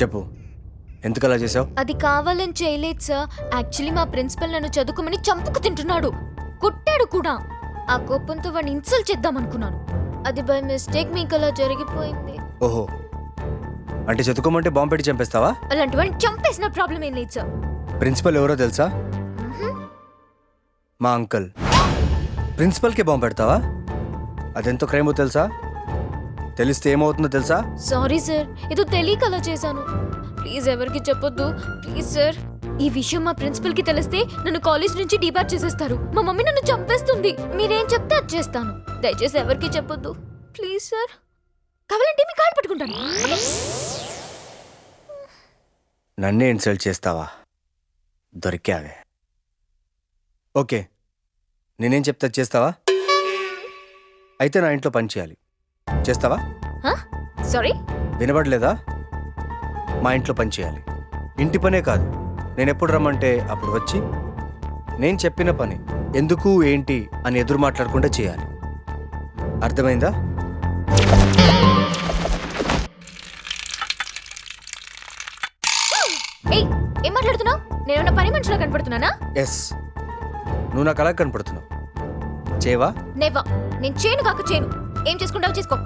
చెప్పు, ఎందుకు అలా చేసావు? అది కావాలని చేయలేదు సార్. యాక్చువల్లీ మా ప్రిన్సిపల్ నన్ను చదువుకోమని చంపుకు తింటున్నాడు, కొట్టాడు కూడా. ఆ కోపంతో వాడిని ఇన్సల్ట్ చేద్దాం అనుకున్నాను. అది బై మిస్టేక్ మీకు అలా జరిగిపోయింది. ఓహో, అంటే చదువుకోమంటే బాంబు పెట్టి చంపేస్తావా? అలాంటి వాడిని చంపేసిన ప్రాబ్లం ఏం లేదు సార్. ప్రిన్సిపల్ ఎవరో తెలుసా? మా అంకుల్. ప్రిన్సిపల్కి బాంబు పెడతావా? అదెంతో క్రైమో తెలుసా? తెలిస్తే ఏమవుతుందో తెలుసా? సారీ సార్, ఏదో తెలియక అలా చేశాను. ప్లీజ్ ఎవరికి చెప్పొద్దు ప్లీజ్ సార్. ఈ విషయం మా ప్రిన్సిపల్ కి తెలిస్తే నన్ను కాలేజ్ నుంచి డిబార్ చేసేస్తారు. మా మమ్మీ నన్ను చంపేస్తుంది. మీరేం చెప్తే అది చేస్తాను. దయచేసి ఎవరికి చెప్పొద్దు ప్లీజ్ సార్. కావాలంటే మీ కాళ్ళు పట్టుకుంటాను. నన్నే ఇన్సల్ట్ చేస్తావా? దొరికావే. ఓకే, నేనేం చెప్తా చేస్తావా? అయితే నా ఇంట్లో పని చేయాలి, చేస్తావా? సారీ, వినబడలేదా? మా ఇంట్లో పని చేయాలి. ఇంటి పనే కాదు, నేను ఎప్పుడు రమ్మంటే అప్పుడు వచ్చి నేను చెప్పిన పని ఎందుకు ఏంటి అని ఎదురు మాట్లాడకుండా చేయాలి. అర్థమైందా? ఏయ్, ఏం మాట్లాడుతున్నావు? నేనేమన్నా పని మనిషిలా కనపడుతున్నానా? ఎస్, నువ్వు నాకు అలా కనపడుతున్నావు. చేవా? నేవా. నేను చేయను కాక చేయను. ఏం చేసుకుంటావు చేసుకో.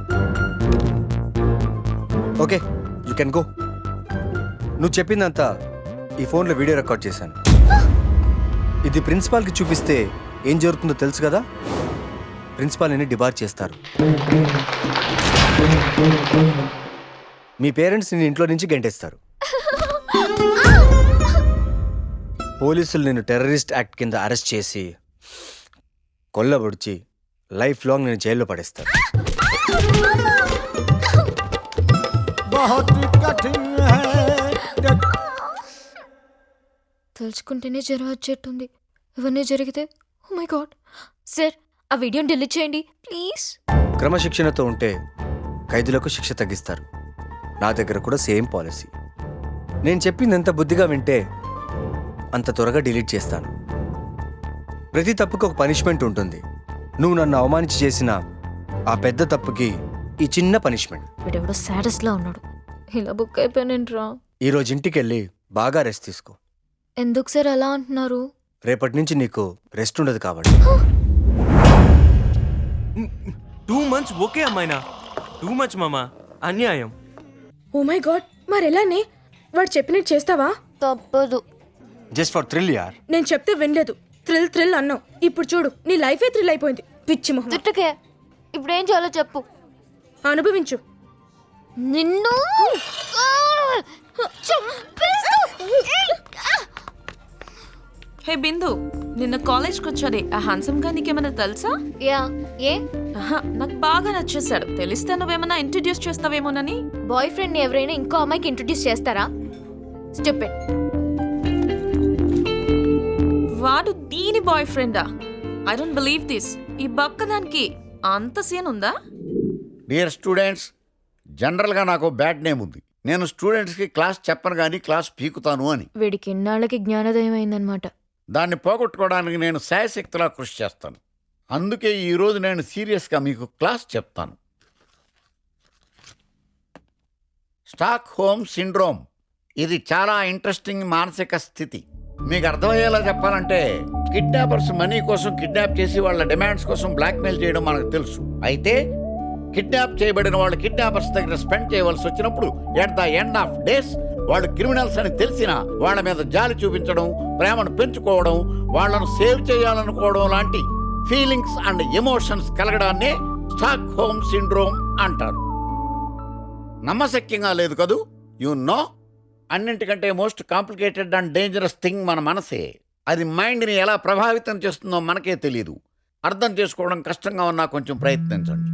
Okay, you can go. నువ్వు చెప్పిందంతా ఈ ఫోన్లో వీడియో రికార్డ్ చేశాను. ఇది ప్రిన్సిపాల్కి చూపిస్తే ఏం జరుగుతుందో తెలుసు కదా? ప్రిన్సిపాల్ నిన్ను డిబార్ చేస్తారు. మీ పేరెంట్స్ నిన్ను ఇంట్లో నుంచి గెంటేస్తారు. పోలీసులు నిన్ను టెర్రరిస్ట్ యాక్ట్ కింద అరెస్ట్ చేసి కొల్లబొడిచి లైఫ్ లాంగ్ నేను జైల్లో పడేస్తారు. తలుచుకుంటేనే జ్వరం వచ్చేట్టుంది. ఇవన్నీ జరిగితే ఓ మై గాడ్. సార్, ఆ వీడియోని డిలీట్ చేయండి ప్లీజ్. క్రమశిక్షణతో ఉంటే ఖైదీలకు శిక్ష తగ్గిస్తారు. నా దగ్గర కూడా సేమ్ పాలసీ. నేను చెప్పింది ఎంత బుద్ధిగా వింటే అంత త్వరగా డిలీట్ చేస్తాను. ప్రతి తప్పుకి ఒక పనిష్మెంట్ ఉంటుంది. నువ్వు నన్ను అవమానించి చేసిన ఆ పెద్ద తప్పుకి ఈ చిన్న పనిష్మెంట్. వీడెవడో సాడస్లా ఉన్నాడు. ఇలా బుక్ అయిపోయానంట్రా. ఈరోజు ఇంటికి వెళ్ళి బాగా రెస్ట్ తీసుకో. ఎందుకు సార్ అలా అంటున్నారు? రేపటి నుంచి నీకు రెస్ట్ ఉండదు కాబట్టి. 2 months ఓకే అమ్మాయినా, టూ మచ్ మామా, అన్యాయం. ఓ మై గాడ్, మరెలానే? వాడు చెప్పినట్టు చేస్తావా? తప్పదు. జస్ట్ ఫర్ థ్రిల్ యార్. నేను చెప్తే వినలేదు. థ్రిల్ థ్రిల్ అన్నావు. ఇప్పుడు చూడు, నీ లైఫే థ్రిల్ అయిపోయింది. పిచ్చి మొహం. తిట్టకే. ఇప్పుడు ఏం చేయాలో చెప్పు. అనుభవించు. నిన్ను చంపేస్తా. హే బిందు, నిన్న కాలేజ్కి వచ్చాడే ఆ హ్యాండ్సమ్ గా నీకేమైనా తెలుసా? యా, ఏ? నాకు బాగా నచ్చేసాడు. తెలిస్తే నువ్వేమన్నా ఇంట్రడ్యూస్ చేస్తావేమోనని. బాయ్ ఫ్రెండ్ ని ఎవరైనా ఇంకో అమ్మాయికి ఇంట్రడ్యూస్ చేస్తారా? స్టూపిడ్. వాడు దీని బాయ్ ఫ్రెండా? I don't believe this. ఈ బక్కదానికి అంత సీన్ ఉందా? డియర్ స్టూడెంట్స్, జనరల్గా నాకు బ్యాడ్ నేమ్ ఉంది. నేను స్టూడెంట్స్కి క్లాస్ చెప్పను కానీ క్లాస్ పీకుతాను అని. వీడికి ఇన్నాళ్ళకి జ్ఞానోదయం అయిందనమాట. దాన్ని పోగొట్టుకోవడానికి నేను శాయశక్తిలా కృషి చేస్తాను. అందుకే ఈరోజు నేను సీరియస్గా మీకు క్లాస్ చెప్తాను. స్టాక్ హోమ్ సిండ్రోమ్, ఇది చాలా ఇంట్రెస్టింగ్ మానసిక స్థితి. మీకు అర్థమయ్యేలా చెప్పాలంటే, కిడ్నాపర్స్ మనీ కోసం కిడ్నాప్ చేసి వాళ్ళ డిమాండ్స్ కోసం బ్లాక్మెయిల్ చేయడం మనకు తెలుసు. అయితే కిడ్నాప్ చేయబడిన వాళ్ళు కిడ్నాపర్స్ దగ్గర స్పెండ్ చేయవలసి వచ్చినప్పుడు at the end of days వాళ్ళు క్రిమినల్స్ అని తెలిసినా వాళ్ళ మీద జాలి చూపించడం, ప్రేమను పెంచుకోవడం, వాళ్ళను సేవ్ చేయాలనుకోవడం లాంటి ఫీలింగ్స్ అండ్ ఎమోషన్స్ కలగడాన్నే స్టాక్ హోమ్ సిండ్రోమ్ అంటారు. నమ్మశక్యంగా లేదు కదూ? యు నో, అన్నింటికంటే most complicated and dangerous thing మన మనసే. అది మైండ్ని ఎలా ప్రభావితం చేస్తుందో మనకే తెలియదు. అర్థం చేసుకోవడం కష్టంగా ఉన్నా కొంచెం ప్రయత్నించండి.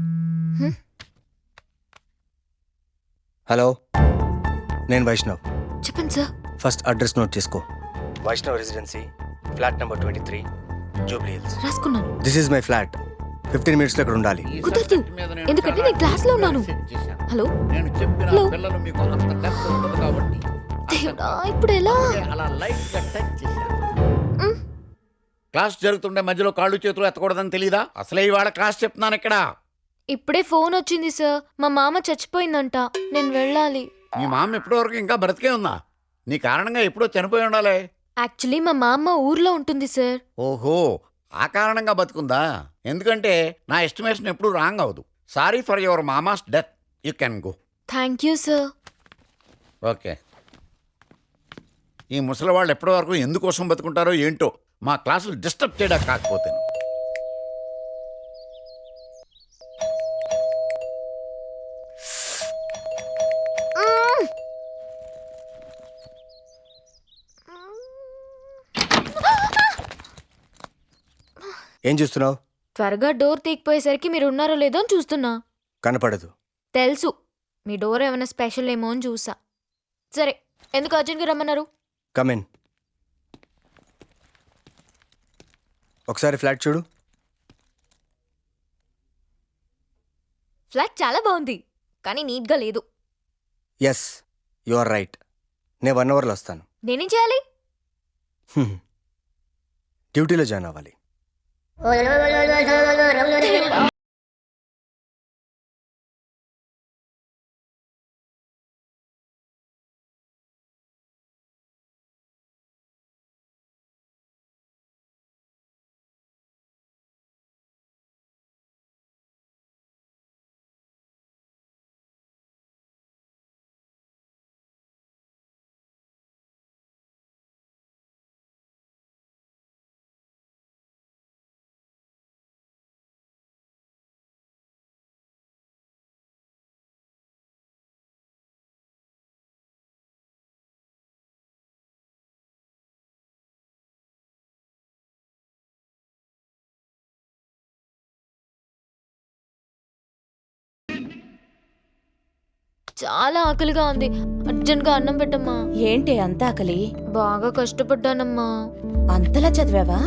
హలో, నేను వైష్ణవ్. చెప్పండి సార్. ఫస్ట్ అడ్రస్ నోట్ చేసుకో. Vaishnav residency, flat number 23, Jubilee Hills. రాసుకున్నాను. This is my flat. 15 minutes లో ఇక్కడ ఉండాలి. కుదరదు, ఎందుకంటే నేను క్లాస్లో ఉన్నాను. హలో నేను చెప్పిన హలో. పిల్లలు మీకు అంత డెప్త్ ఉండదు కాబట్టి దేవుడా, ఇప్పుడు ఎలా? అలా లైట్ గా టచ్ చేశాను. క్లాస్ జరుగుతుండే మధ్యలో కాళ్ళు చేతులు ఎత్తకూడదని తెలీదా? అసలే ఇవాళ క్లాస్ చెప్తున్నాను ఇక్కడ. ఇప్పుడే ఫోన్ వచ్చింది సార్. మా మామ చచ్చిపోయిందంట, నేను వెళ్ళాలి. మీ మామ ఇప్పటివరకు ఇంకా బ్రతికే ఉందా? నీ కారణంగా ఎప్పుడో చనిపోయి ఉండాలి. యాక్చువల్లీ మా మామ ఊర్లో ఉంటుంది సార్. ఓహో, ఆ కారణంగా బతుకుందా? ఎందుకంటే నా ఎస్టిమేషన్ ఎప్పుడు రాంగ్ అవదు. సారీ ఫర్ యువర్ మామాస్ death. You can go. Thank you sir. Okay. ఈ ముసలి వాళ్ళు ఎప్పటి వరకు ఎందుకోసం బతుకుంటారో ఏంటో, మా క్లాసులు డిస్టర్బ్ చేయడానికి కాకపోతే. ఏం చూస్తున్నావు? త్వరగా డోర్ తీయకపోయేసరికి మీరు ఉన్నారో లేదో అని చూస్తున్నా. కనపడదు. తెలుసు, మీ డోర్ ఏమైనా స్పెషల్ ఏమో అని చూసా. సరే, ఎందుకు అర్జున్గా రమ్మన్నారు? కమిన్. ఒకసారి ఫ్లాట్ చూడు. ఫ్లాట్ చాలా బాగుంది, కానీ నీట్గా లేదు. Yes, you are right. నేను 1 అవర్లో వస్తాను. నేనేం చేయాలి? డ్యూటీలో జాయిన్ అవ్వాలి. చాలా ఆకలిగా ఉంది, అర్జెంట్గా అన్నం పెట్టమ్మా. ఏంటి అంత ఆకలి? బాగా కష్టపడ్డానమ్మా. అంతలా చదివావా?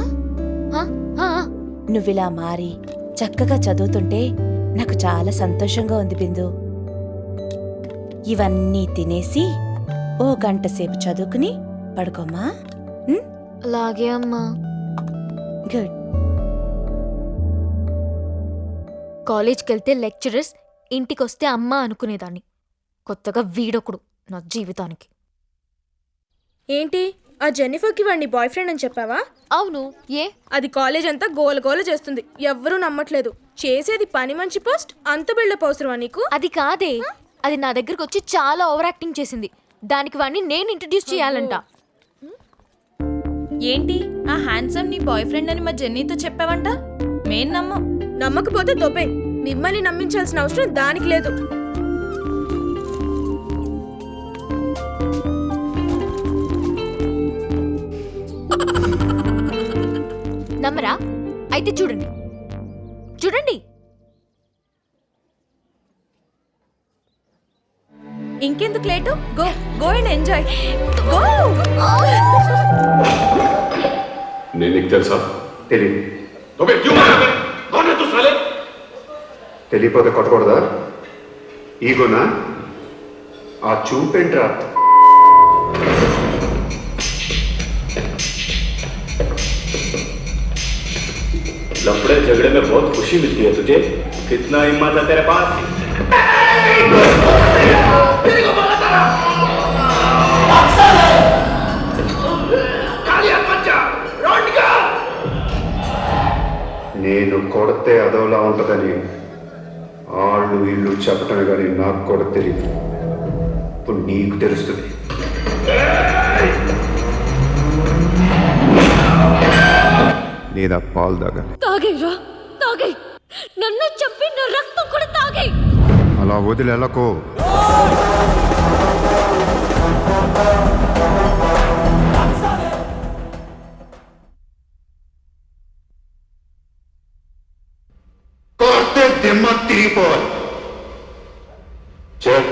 హ? హ? నువ్విలా మారి చక్కగా చదువుతుంటే నాకు చాలా సంతోషంగా ఉంది బిందు. ఇవన్నీ తినేసి ఓ గంట సేపు చదువుకుని పడుకోమ్మా. అలాగే అమ్మా. గుడ్. కాలేజ్కి వెళ్తే లెక్చరర్స్, ఇంటికొస్తే అమ్మ అనుకునేదాన్ని. కొత్తగా వీడొకడు నా జీవితానికి. ఏంటి ఆ జెన్నిఫర్కి వాడిని బాయ్ ఫ్రెండ్ అని చెప్పావా? అవును, ఏ? అది కాలేజ్ అంతా గోల గోల చేస్తుంది, ఎవ్వరూ నమ్మట్లేదు. చేసేది పని మంచి పోస్ట్, అంత బిల్డప్ అవసరమా నీకు? అది కాదే, అది నా దగ్గరకు వచ్చి చాలా ఓవర్ యాక్టింగ్ చేసింది. దానికి వాడిని నేను ఇంట్రడ్యూస్ చేయాలంట. ఏంటి ఆ హ్యాండ్సమ్ నీ బాయ్ ఫ్రెండ్ అని మా జెన్నీతో చెప్పావంట? మేం నమ్మం. నమ్మకపోతే దొబ్బే. మిమ్మల్ని నమ్మించాల్సిన అవసరం దానికి లేదు. నమ్మరా? అయితే చూడండి, చూడండి. ఇంకెందుకు late? Go go and enjoy. Go. నేను నీకు తెలుసా? తెలియదు. తెలియపోతే కొట్టకూడదా? ఈగోనా? ఆ చూపేంట్రా? लफड़े झगड़े में बहुत खुशी मिलती है तुझे. कितना हिम्मत है तेरे पास? నేను కొడితే అదోలా ఉంటుందని వాళ్ళు వీళ్ళు చెప్పటమే కానీ నాకు కూడా తెలియదు. ఇప్పుడు నీకు తెలుస్తుంది. లేదా పాలు తాగాలి. తాగేరా, తాగే. నన్ను చంపి నా రక్తం కూడా తాగే. అలా వదిలేలకో. కొడితే దిమ్మ తిరిగిపోవాలి. చెప్